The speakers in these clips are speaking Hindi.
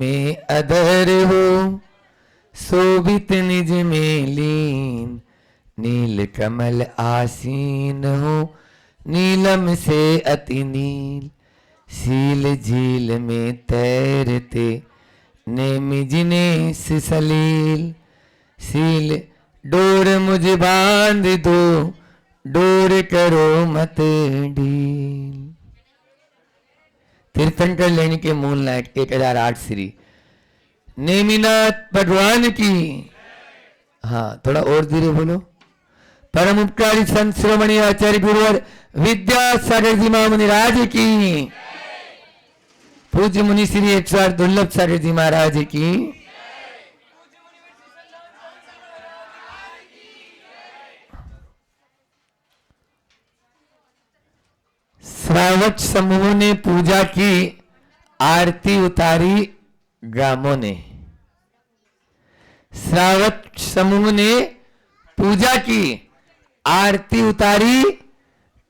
में अधर हो, शोभित निज में लीन, नील कमल आसीन हो, नीलम से अति नील, सील झील में तैरते नेमि जिनेस सलील, सील डोर मुझे बांध दो, डोर करो मत ढील। तीर्थंकर लेने के मूल नायक 1008 श्री नेमिनाथ भगवान की। हाँ, थोड़ा और धीरे बोलो। परम उपकारी संत शिरोमणि आचार्य गुरुवर विद्यासागर जी महामुनिराज की, पूज्य मुनि श्री 108 दुर्लभ सागर जी महाराज की, श्रावक समूह ने पूजा की, आरती उतारी ग्रामों ने। श्रावक समूह ने पूजा की, आरती उतारी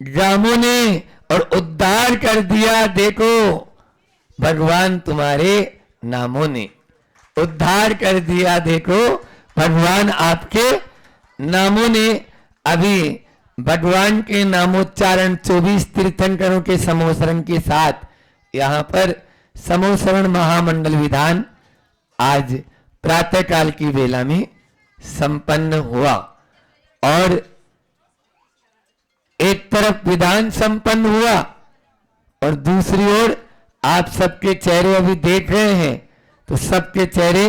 ग्रामों ने, और उद्धार कर दिया देखो भगवान तुम्हारे नामों ने। उद्धार कर दिया देखो भगवान आपके नामों ने। अभी भगवान के नामोच्चारण 24 तीर्थंकरों के समोसरण के साथ यहाँ पर समोसरण महामंडल विधान आज प्रातः काल की वेला में संपन्न हुआ। और एक तरफ विधान संपन्न हुआ और दूसरी ओर आप सबके चेहरे अभी देख रहे हैं, तो सबके चेहरे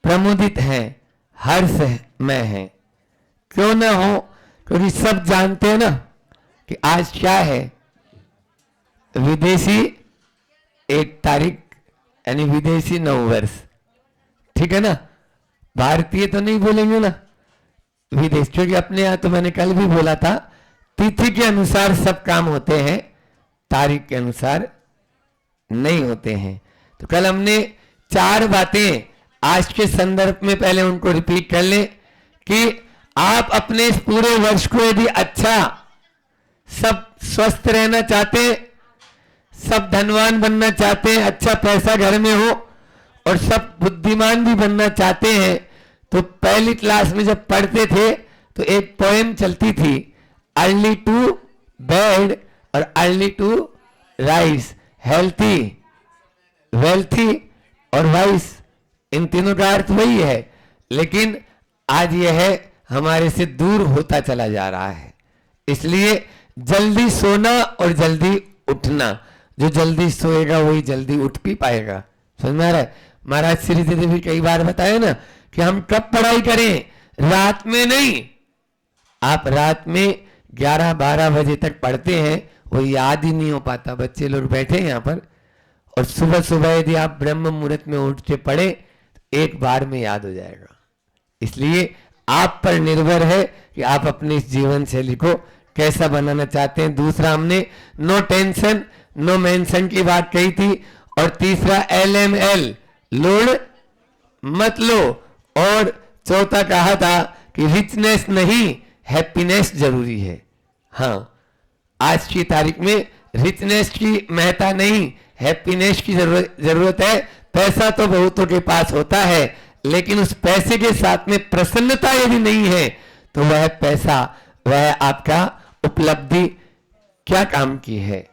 प्रमुदित हैं, हर्ष में हैं। क्यों ना हो, क्योंकि सब जानते हैं ना कि आज क्या है, विदेशी 1 तारीख यानी विदेशी नववर्ष, ठीक है ना। भारतीय तो नहीं बोलेंगे ना, विदेश, क्योंकि अपने यहां तो मैंने कल भी बोला था तिथि के अनुसार सब काम होते हैं, तारीख के अनुसार नहीं होते हैं। तो कल हमने 4 बातें आज के संदर्भ में पहले उनको रिपीट कर ले कि आप अपने इस पूरे वर्ष को यदि अच्छा, सब स्वस्थ रहना चाहते, सब धनवान बनना चाहते हैं, अच्छा पैसा घर में हो और सब बुद्धिमान भी बनना चाहते हैं, तो पहली क्लास में जब पढ़ते थे तो एक पोएम चलती थी, अर्ली टू बेड और early to rise, healthy, wealthy और वाइस, इन तीनों का अर्थ वही है। लेकिन आज यह है हमारे से दूर होता चला जा रहा है। इसलिए जल्दी सोना और जल्दी उठना, जो जल्दी सोएगा वही जल्दी उठ भी पाएगा। समझ में आ रहा है? महाराज श्री जी ने भी कई बार बताया ना कि हम कब पढ़ाई करें, रात में नहीं। आप रात में 11-12 बजे तक पढ़ते हैं, वो याद ही नहीं हो पाता। बच्चे लोग बैठे हैं यहाँ पर, और सुबह सुबह यदि आप ब्रह्म मुहूर्त में उठ के पढ़े तो एक बार में याद हो जाएगा। इसलिए आप पर निर्भर है कि आप अपनी इस जीवन शैली को कैसा बनाना चाहते हैं। दूसरा हमने नो टेंशन नो मेंशन की बात कही थी, और तीसरा LML, लोड मत लो, और चौथा कहा था कि रिचनेस नहीं हैप्पीनेस जरूरी है। हाँ, आज की तारीख में रिचनेस की महत्ता नहीं, हैप्पीनेस की जरूरत है। पैसा तो बहुतों के पास होता है, लेकिन उस पैसे के साथ में प्रसन्नता यदि नहीं है तो वह पैसा, वह आपका उपलब्धि क्या काम की है।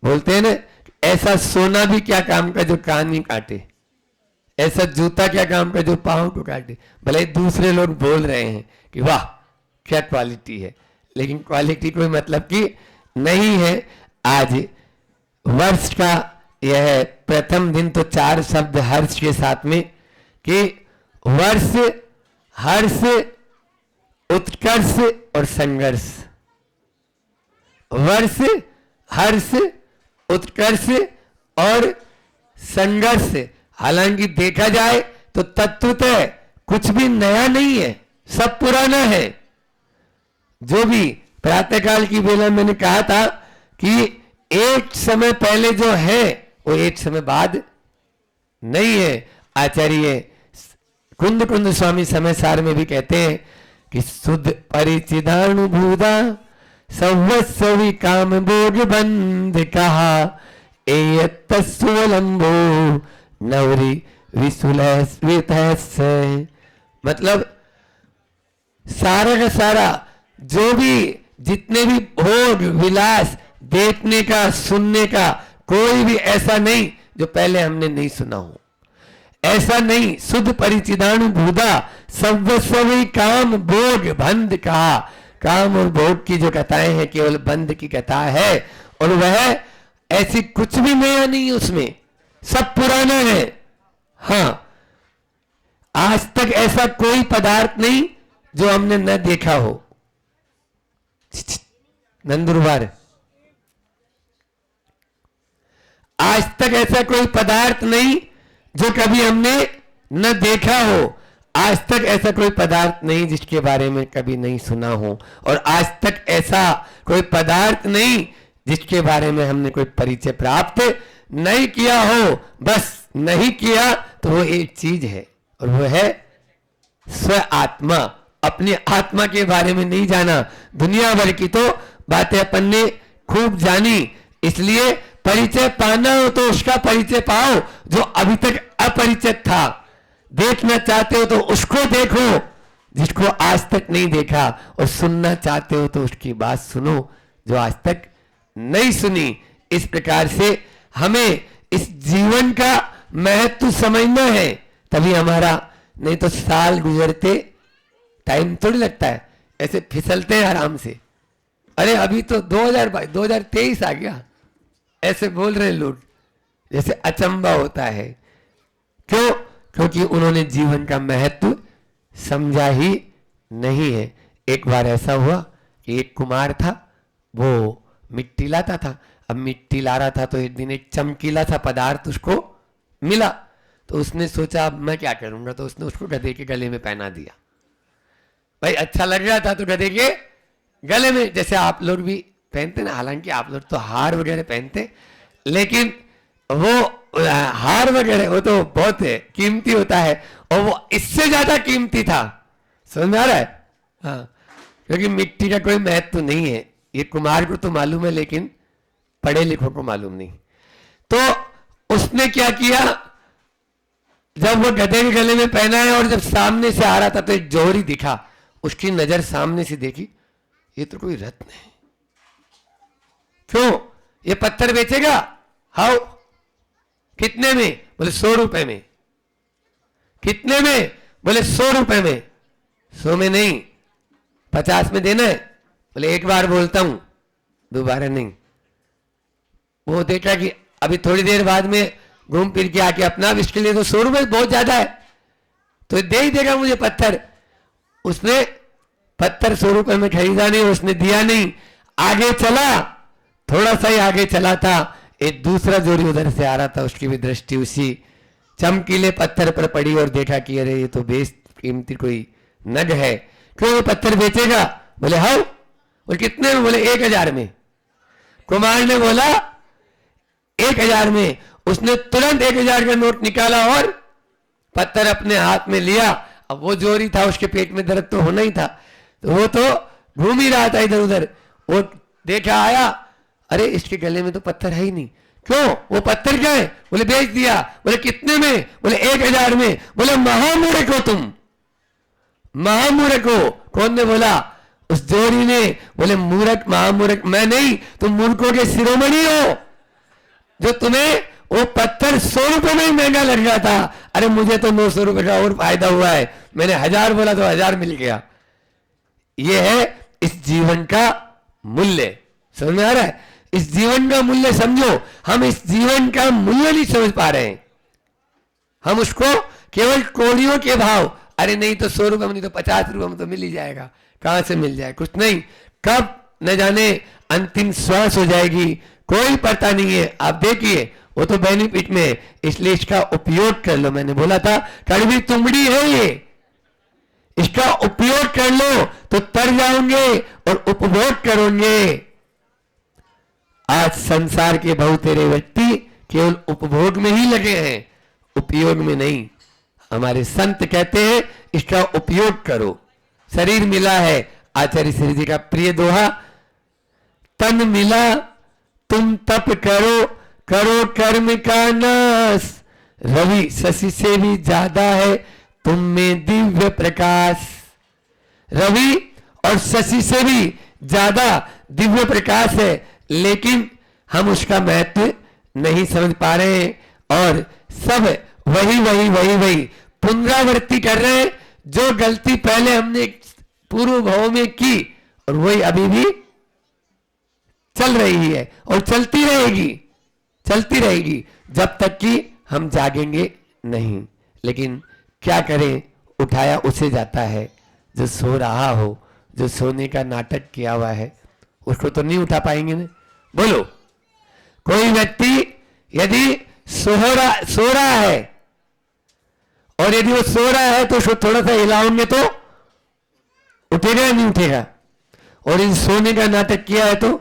बोलते हैं ना, ऐसा सोना भी क्या काम का जो कान ही काटे, ऐसा जूता क्या काम का जो पांव को काटे। भले दूसरे लोग बोल रहे हैं कि वाह क्या क्वालिटी है, लेकिन क्वालिटी कोई मतलब की नहीं है। आज वर्ष का यह प्रथम दिन तो 4 शब्द हर्ष के साथ में कि वर्ष, हर्ष, उत्कर्ष और संघर्ष। वर्ष, हर्ष, उत्कर्ष और संघर्ष। हालांकि देखा जाए तो तत्वतः कुछ भी नया नहीं है, सब पुराना है। जो भी प्रातःकाल की वेला मैंने कहा था कि एक समय पहले जो है वो एक समय बाद नहीं है। आचार्य कुंद कुंद स्वामी समय सार में भी कहते हैं कि शुद्ध परिचिदानुभूता संवत्सवी काम भोग बंध कहा एयत्तस्वलंबो नवरी विसुलस्य, मतलब सारा का सारा जो भी जितने भी भोग विलास देखने का सुनने का, कोई भी ऐसा नहीं जो पहले हमने नहीं सुना हो। ऐसा नहीं, शुद्ध परिचिदानु भूदा सर्वस्वी काम भोग बंध कहा। काम और भोग की जो कथाएं हैं केवल बंध की कथा है, और वह ऐसी कुछ भी नया नहीं उसमें, सब पुराना है। हाँ, आज तक ऐसा कोई पदार्थ नहीं जो हमने न देखा हो। नंदुरबार, आज तक ऐसा कोई पदार्थ नहीं जो कभी हमने न देखा हो। आज तक ऐसा कोई पदार्थ नहीं जिसके बारे में कभी नहीं सुना हो, और आज तक ऐसा कोई पदार्थ नहीं जिसके बारे में हमने कोई परिचय प्राप्त नहीं किया हो। बस नहीं किया तो वो एक चीज है, और वो है स्व आत्मा। अपनी आत्मा के बारे में नहीं जाना। दुनिया भर की तो बातें अपन ने खूब जानी, इसलिए परिचय पाना हो तो उसका परिचय पाओ जो अभी तक अपरिचित था। देखना चाहते हो तो उसको देखो जिसको आज तक नहीं देखा, और सुनना चाहते हो तो उसकी बात सुनो जो आज तक नहीं सुनी। इस प्रकार से हमें इस जीवन का महत्व समझना है, तभी हमारा, नहीं तो साल गुजरते टाइम थोड़ी लगता है, ऐसे फिसलते हैं आराम से। अरे अभी तो 2023 आ गया, ऐसे बोल रहे लोग जैसे अचंबा होता है। क्यों? क्योंकि उन्होंने जीवन का महत्व समझा ही नहीं है। एक बार ऐसा हुआ कि एक कुमार था, वो मिट्टी लाता था। अब मिट्टी ला रहा था तो एक दिन एक चमकीला सा पदार्थ उसको मिला, तो उसने सोचा अब मैं क्या करूंगा, तो उसने उसको गधे के गले में पहना दिया। भाई अच्छा लग रहा था तो गधे के गले में, जैसे आप लोग भी पहनते ना, हालांकि आप लोग तो हार वगैरह पहनते, लेकिन वो हार वगैरह वो तो बहुत है, कीमती होता है, और वो इससे ज्यादा कीमती था। समझ में आ रहा है? हाँ, क्योंकि मिट्टी का कोई महत्व नहीं है, ये कुमार को तो मालूम है लेकिन पढ़े लिखों को मालूम नहीं। तो उसने क्या किया, जब वो गधे के गले में पहना है और जब सामने से आ रहा था तो एक जौहरी दिखा, उसकी नजर सामने से देखी, ये तो कोई रत्न है। क्यों? ये पत्थर बेचेगा? हाउ, कितने में? बोले 100 रुपए में। कितने में? बोले 100 रुपए में। 100 में नहीं, 50 में देना है। बोले एक बार बोलता हूं, दोबारा नहीं। वो देखा कि अभी थोड़ी देर बाद में घूम फिर के आके अपना, इसके लिए तो 100 रुपए बहुत ज्यादा है, तो दे ही देगा मुझे पत्थर। उसने पत्थर 100 रुपए में खरीदा नहीं, उसने दिया नहीं, आगे चला, थोड़ा सा ही आगे चला था, एक दूसरा जोड़ी उधर से आ रहा था, उसकी भी दृष्टि उसी चमकीले पत्थर पर पड़ी और देखा कि अरे ये तो बेस कीमती कोई नग है, क्यों वो पत्थर बेचेगा? बोले हाँ। बोले कितने में? बोले 1000 में। कुमार ने बोला 1000 में। उसने तुरंत 1000 का नोट निकाला और पत्थर अपने हाथ में लिया। अब वो जोरी था, उसके पेट में दर्द तो होना ही था, तो वो तो घूम ही रहा था इधर उधर। वो देखा, आया, अरे इसके गले में तो पत्थर है ही नहीं। क्यों? वो पत्थर क्या है? बोले बेच दिया। बोले कितने में? बोले 1000 में। बोले महामूर्ख हो तुम, महामूर्ख हो। कौन ने बोला? उस जोड़ी ने। बोले मूर्ख, महामूर्ख मैं नहीं, तुम मूर्खों के शिरोमणि हो, जो तुम्हें वो पत्थर 100 रुपए में ही महंगा लग रहा था। अरे मुझे तो 900 रुपए का और फायदा हुआ है, मैंने 1000 बोला तो 1000 मिल गया। ये है इस जीवन का मूल्य। समझ में आ रहा है? इस जीवन का मूल्य समझो। हम इस जीवन का मूल्य नहीं समझ पा रहे हैं, हम उसको केवल कौड़ियों के भाव, अरे नहीं तो 100 रुपए में, नहीं तो 50 रुपए में तो मिल ही जाएगा। कहां से मिल जाए? कुछ नहीं, कब न जाने अंतिम श्वास हो जाएगी, कोई पता नहीं है। आप देखिए वो तो बेनिफिट में है, इसलिए इसका उपयोग कर लो। मैंने बोला था कड़वी तुमड़ी है ये, इसका उपयोग कर लो तो तर जाओगे और उपभोग करोगे। आज संसार के बहुत सारे व्यक्ति केवल उपभोग में ही लगे हैं, उपयोग में नहीं। हमारे संत कहते हैं इसका उपयोग करो। शरीर मिला है, आचार्य श्री जी का प्रिय दोहा, तन मिला तुम तप करो, करो कर्म का नाश, रवि शशि से भी ज्यादा है तुम में दिव्य प्रकाश। रवि और शशि से भी ज्यादा दिव्य प्रकाश है, लेकिन हम उसका महत्व नहीं समझ पा रहे हैं और सब वही वही वही वही पुनरावृत्ति कर रहे हैं जो गलती पहले हमने पूर्व भाव में की, और वही अभी भी चल रही है और चलती रहेगी जब तक कि हम जागेंगे नहीं। लेकिन क्या करें, उठाया उसे जाता है जो सो रहा हो, जो सोने का नाटक किया हुआ है उसको तो नहीं उठा पाएंगे ना। बोलो, कोई व्यक्ति यदि सो रहा है और यदि वो सो रहा है तो उसको थोड़ा सा हिलाओगे तो उठेगा या नहीं उठेगा? और इन सोने का नाटक किया है तो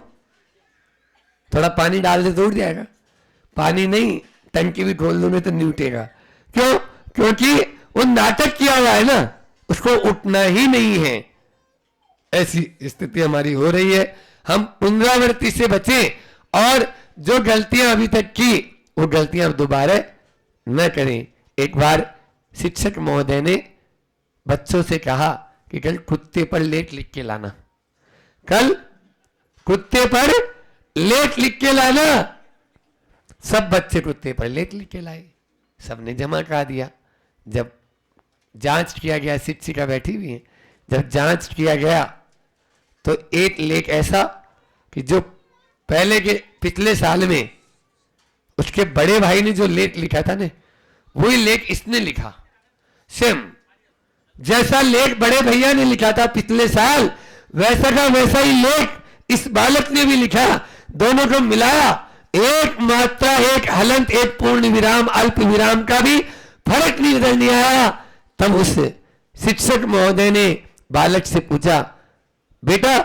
थोड़ा पानी डाल दे तो उठ जाएगा। पानी नहीं, टंकी भी खोल दोगे तो नहीं उठेगा। क्यों? क्योंकि वो नाटक किया हुआ है ना, उसको उठना ही नहीं है। ऐसी स्थिति हमारी हो रही है। हम पुनरावृत्ति से बचें और जो गलतियां अभी तक की वो गलतियां दोबारा न करें। एक बार शिक्षक महोदय ने बच्चों से कहा कि कल कुत्ते पर लेख लिख के लाना, कल कुत्ते पर लेख लिख के लाना। सब बच्चे कुत्ते पर लेख लिख के लाए, सबने जमा करा दिया। जब जांच किया गया, शिक्षिका बैठी हुई है, जब जांच किया गया तो एक लेख ऐसा कि जो पहले के पिछले साल में उसके बड़े भाई ने जो लेख लिखा था ना, वही लेख इसने लिखा। सेम जैसा लेख बड़े भैया ने लिखा था पिछले साल, वैसा का वैसा ही लेख इस बालक ने भी लिखा। दोनों को मिलाया, एक मात्रा, एक हलंत, एक पूर्ण विराम, अल्प विराम का भी फर्क नहीं नजर नहीं आया। तब उस शिक्षक महोदय ने बालक से पूछा, बेटा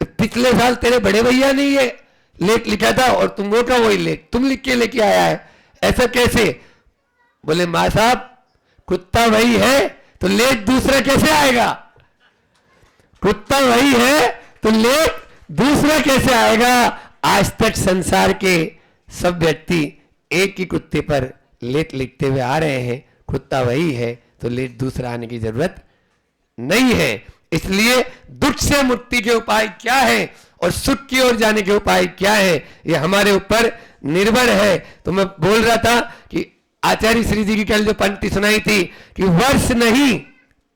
पिछले साल तेरे बड़े भैया ने ये लेख लिखा था और तुम वो का वही लेख तुम लिख के लेके आया है, ऐसा कैसे? बोले मां साहब, कुत्ता वही है तो लेख दूसरा कैसे आएगा? कुत्ता वही है तो लेख दूसरा कैसे आएगा? आज तक संसार के सब व्यक्ति एक ही कुत्ते पर लेख लिखते हुए आ रहे हैं। कुत्ता वही है तो लेख दूसरा आने की जरूरत नहीं है। इसलिए दुख से मुक्ति के उपाय क्या है और सुख की ओर जाने के उपाय क्या है, ये हमारे ऊपर निर्भर है। तो मैं बोल रहा था कि आचार्य श्री जी की कल जो पंक्ति सुनाई थी कि वर्ष नहीं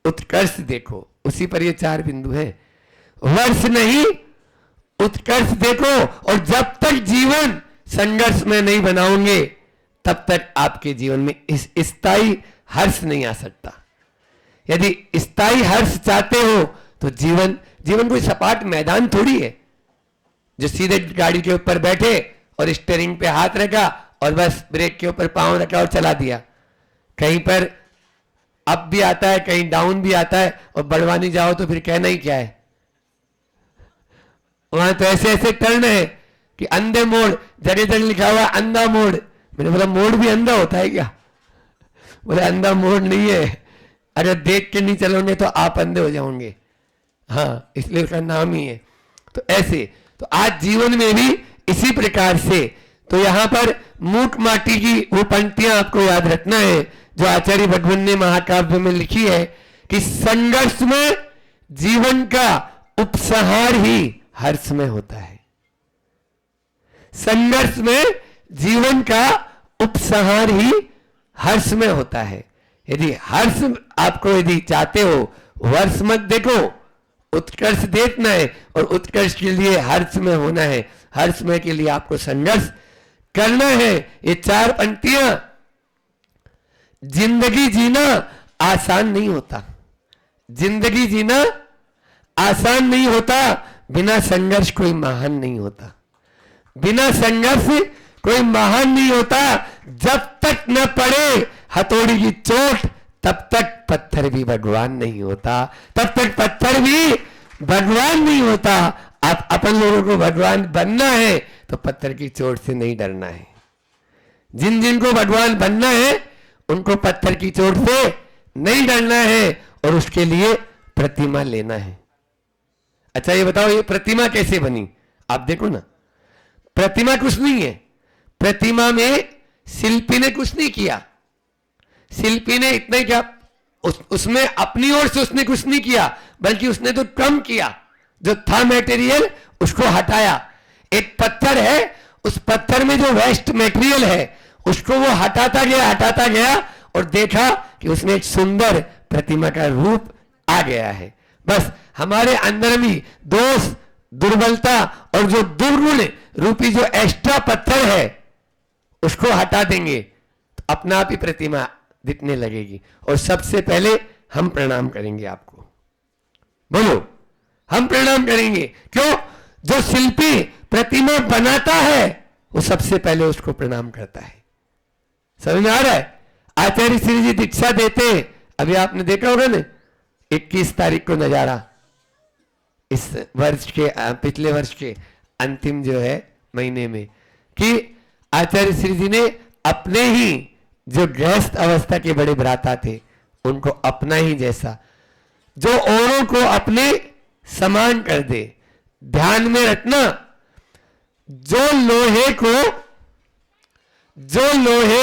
उत्कर्ष देखो, उसी पर ये 4 बिंदु है। वर्ष नहीं उत्कर्ष देखो, और जब तक जीवन संघर्ष में नहीं बनाओगे तब तक आपके जीवन में इस स्थायी हर्ष नहीं आ सकता। यदि स्थायी हर्ष चाहते हो तो जीवन कोई सपाट मैदान थोड़ी है जो सीधे गाड़ी के ऊपर बैठे और स्टीयरिंग पे हाथ रखा और बस ब्रेक के ऊपर पांव रखा और चला दिया। कहीं पर अप भी आता है, कहीं डाउन भी आता है, और बढ़वानी जाओ तो फिर कहना ही क्या है। वहां तो ऐसे ऐसे टर्न है कि अंधे मोड़, जगह जगह लिखा हुआ अंधा मोड़। मैंने बोला मोड़ भी अंधा होता है क्या? बोले अंधा मोड़ नहीं है, अगर देख के नहीं चलोगे तो आप अंधे हो जाओगे। हाँ, इसलिए उसका नाम ही है। तो ऐसे तो आज जीवन में भी इसी प्रकार से, तो यहां पर मूक माटी की वो पंक्तियां आपको याद रखना है जो आचार्य भगवान ने महाकाव्य में लिखी है कि संघर्ष में जीवन का उपसंहार ही हर्ष में होता है। संघर्ष में जीवन का उपसंहार ही हर्ष में होता है। यदि हर्ष आपको यदि चाहते हो, वर्ष मत देखो, उत्कर्ष देखना है, और उत्कर्ष के लिए हर्ष में होना है। हर्ष में के लिए आपको संघर्ष करना है। ये 4 पंक्तियां, जिंदगी जीना आसान नहीं होता, जिंदगी जीना आसान नहीं होता। बिना संघर्ष कोई महान नहीं होता, बिना संघर्ष कोई महान नहीं होता। जब तक न पड़े हथौड़ी की चोट तब तक पत्थर भी भगवान नहीं होता, तब तक पत्थर भी भगवान नहीं होता। आप अपन लोगों को भगवान बनना है तो पत्थर की चोट से नहीं डरना है। जिन जिनको भगवान बनना है उनको पत्थर की चोट से नहीं डरना है, और उसके लिए प्रतिमा लेना है। अच्छा ये बताओ, ये प्रतिमा कैसे बनी? आप देखो ना, प्रतिमा कुछ नहीं है, प्रतिमा में शिल्पी ने कुछ नहीं किया, शिल्पी ने इतना ही क्या, उसमें अपनी ओर से उसने कुछ नहीं किया, बल्कि उसने तो कम किया, जो था मटेरियल उसको हटाया। एक पत्थर है, उस पत्थर में जो वेस्ट मटेरियल है उसको वो हटाता गया और देखा कि उसमें एक सुंदर प्रतिमा का रूप आ गया है। बस हमारे अंदर भी दोष, दुर्बलता और जो दुर्गुण रूपी जो एक्स्ट्रा पत्थर है उसको हटा देंगे तो अपना आप ही प्रतिमा दिखने लगेगी। और सबसे पहले हम प्रणाम करेंगे आपको, बोलो हम प्रणाम करेंगे। क्यों? जो शिल्पी प्रतिमा बनाता है वो सबसे पहले उसको प्रणाम करता है। समझ में आ रहा है? आचार्य श्री जी दीक्षा देते, अभी आपने देखा होगा ना 21 तारीख को नजारा, इस वर्ष के पिछले वर्ष के अंतिम जो है महीने में, कि आचार्य श्री जी ने अपने ही जो गृहस्थ अवस्था के बड़े भ्राता थे उनको अपना ही जैसा, जो औरों को अपने समान कर दे। ध्यान में रखना, जो लोहे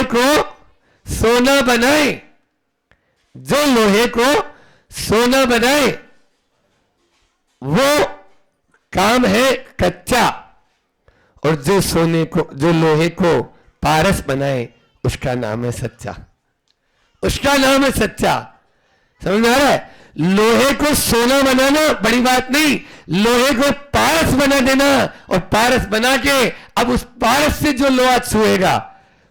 को सोना बनाए, जो लोहे को सोना बनाए वो काम है कच्चा, और जो लोहे को पारस बनाए उसका नाम है सच्चा, उसका नाम है सच्चा। समझ में आ रहा है? लोहे को सोना बनाना बड़ी बात नहीं, लोहे को पारस बना देना, और पारस बना के अब उस पारस से जो लोहा छुएगा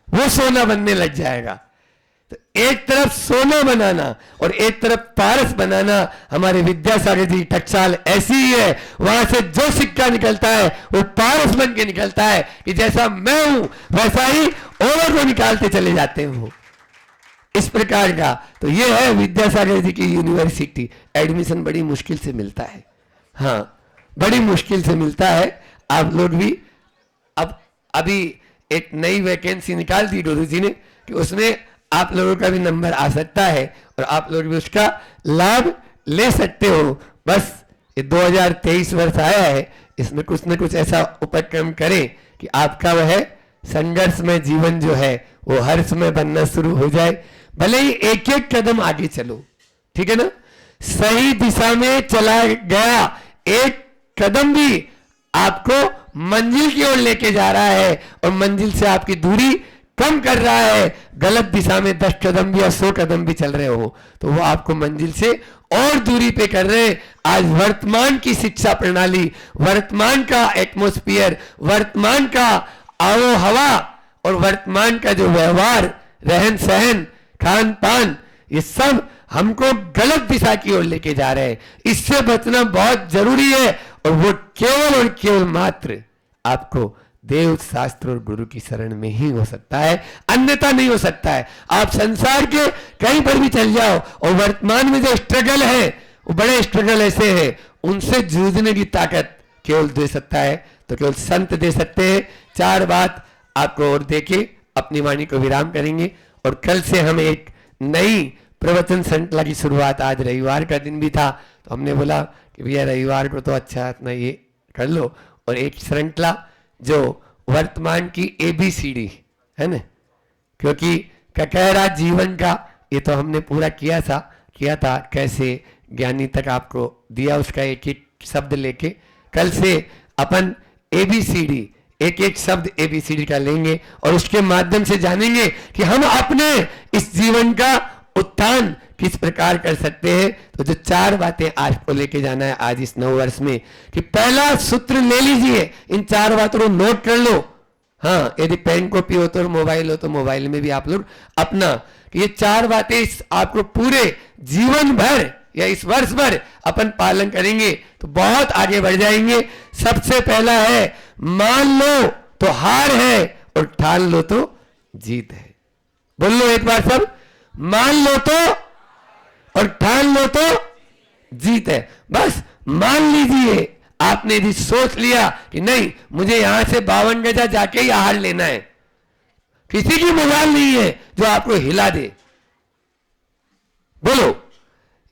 वो सोना बनने लग जाएगा। तो एक तरफ सोना बनाना और एक तरफ पारस बनाना, हमारे विद्यासागर जी टकसाल ऐसी ही है। वहां से जो सिक्का निकलता है वो पारस बन के निकलता है, कि जैसा मैं हूं वैसा ही औरों को निकालते चले जाते हो, इस प्रकार का। तो ये है विद्यासागर जी की यूनिवर्सिटी। एडमिशन बड़ी मुश्किल से मिलता है, हाँ बड़ी मुश्किल से मिलता है। आप लोग भी अब अभी एक नई वैकेंसी निकाल दी गुरु जी ने, कि उसमें आप लोगों का भी नंबर आ सकता है और आप लोग भी उसका लाभ ले सकते हो। बस ये 2023 वर्ष आया है, इसमें कुछ न कुछ ऐसा उपक्रम करें कि आपका वह संघर्षमय जीवन जो है वो हर समय बनना शुरू हो जाए। भले ही एक एक कदम आगे चलो, ठीक है ना, सही दिशा में चला गया एक कदम भी आपको मंजिल की ओर लेके जा रहा है, और मंजिल से आपकी दूरी कम कर रहा है। गलत दिशा में 10 कदम भी या 100 कदम भी चल रहे हो तो वो आपको मंजिल से और दूरी पे कर रहे हैं। आज वर्तमान की शिक्षा प्रणाली, वर्तमान का एटमॉस्फेयर, वर्तमान का आवो हवा और वर्तमान का जो व्यवहार, रहन सहन, खान पान, ये सब हमको गलत दिशा की ओर लेके जा रहे हैं। इससे बचना बहुत जरूरी है, और वो केवल और केवल मात्र आपको देव शास्त्र और गुरु की शरण में ही हो सकता है, अन्यथा नहीं हो सकता है। आप संसार के कहीं पर भी चल जाओ और वर्तमान में जो स्ट्रगल है वो बड़े स्ट्रगल ऐसे हैं, उनसे जूझने की ताकत केवल दे सकता है तो केवल संत दे सकते हैं। 4 बात आपको और देके अपनी वाणी को विराम करेंगे, और कल से हम एक नई प्रवचन श्रृंखला की शुरुआत, आज रविवार का दिन भी था तो हमने बोला कि भैया रविवार को तो अच्छा अपना ये कर लो, और एक श्रृंखला जो वर्तमान की ABCD है ना, क्योंकि ककहरा जीवन का ये तो हमने पूरा किया था कैसे ज्ञानी तक आपको दिया, उसका एक एक शब्द लेके कल से अपन ABCD एक एक शब्द ABCD का लेंगे, और उसके माध्यम से जानेंगे कि हम अपने इस जीवन का उत्थान किस प्रकार कर सकते हैं। तो जो 4 बातें आज को लेके जाना है आज इस 9 वर्ष में, कि पहला सूत्र ले लीजिए, इन 4 बातों को नोट कर लो। हाँ, यदि पेन कॉपी हो तो मोबाइल हो तो मोबाइल में भी आप लोग अपना, कि ये 4 बातें आपको पूरे जीवन भर या इस वर्ष भर अपन पालन करेंगे तो बहुत आगे बढ़ जाएंगे। सबसे पहला है, मान लो तो हार है और ठान लो तो जीत है। बोल लो एक बार सब, मान लो तो और ठान लो तो जीत है। बस मान लीजिए, आपने यदि सोच लिया कि नहीं मुझे यहां से 52 गजा जाके ही आहार लेना है, किसी की मजाल नहीं है जो आपको हिला दे, बोलो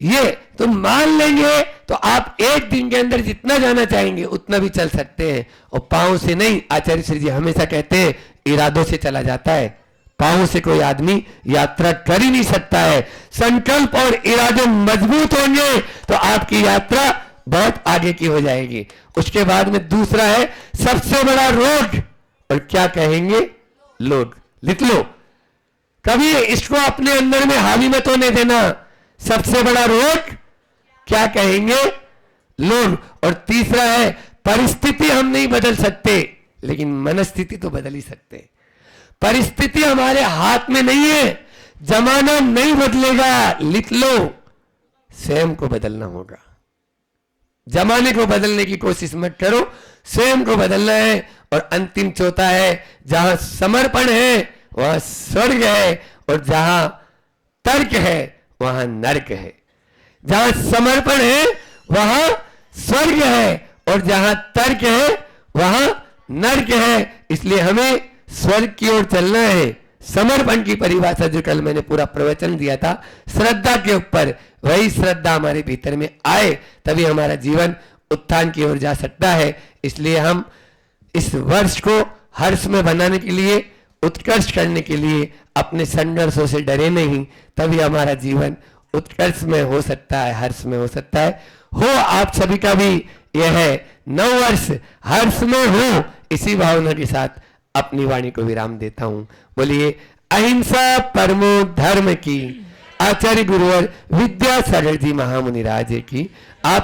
ये तो मान लेंगे तो आप एक दिन के अंदर जितना जाना चाहेंगे उतना भी चल सकते हैं। और पांव से नहीं, आचार्य श्री जी हमेशा कहते हैं इरादों से चला जाता है, पांवों से कोई आदमी यात्रा कर ही नहीं सकता है। संकल्प और इरादे मजबूत होंगे तो आपकी यात्रा बहुत आगे की हो जाएगी। उसके बाद में दूसरा है सबसे बड़ा रोग, और क्या कहेंगे? लोग। लिख लो, कभी इसको अपने अंदर में हावी मत होने देना। सबसे बड़ा रोग क्या कहेंगे? लोग। और तीसरा है परिस्थिति हम नहीं बदल सकते, लेकिन मनस्थिति तो बदल ही सकते। परिस्थिति हमारे हाथ में नहीं है, जमाना नहीं बदलेगा। लिख लो, स्वयं को बदलना होगा। जमाने को बदलने की कोशिश मत करो, स्वयं को बदलना है। और अंतिम चौथा है जहां समर्पण है वहां स्वर्ग है, और जहां तर्क है वहां नरक है। जहां समर्पण है वहां स्वर्ग है, और जहां तर्क है वहां नरक है। इसलिए हमें स्वर्ग की ओर चलना है। समर्पण की परिभाषा जो कल मैंने पूरा प्रवचन दिया था श्रद्धा के ऊपर, वही श्रद्धा हमारे भीतर में आए तभी हमारा जीवन उत्थान की ओर जा सकता है। इसलिए हम इस वर्ष को हर्ष में बनाने के लिए, उत्कर्ष करने के लिए अपने संघर्षों से डरे नहीं, तभी हमारा जीवन उत्कर्ष में हो सकता है, हर्ष में हो सकता है। हो आप सभी का भी यह है नव वर्ष हर्ष में हो, इसी भावना के साथ अपनी वाणी को विराम देता हूं। बोलिए अहिंसा परमो धर्म की, आचार्य गुरुवर विद्यासागर जी महामुनि राज की। आप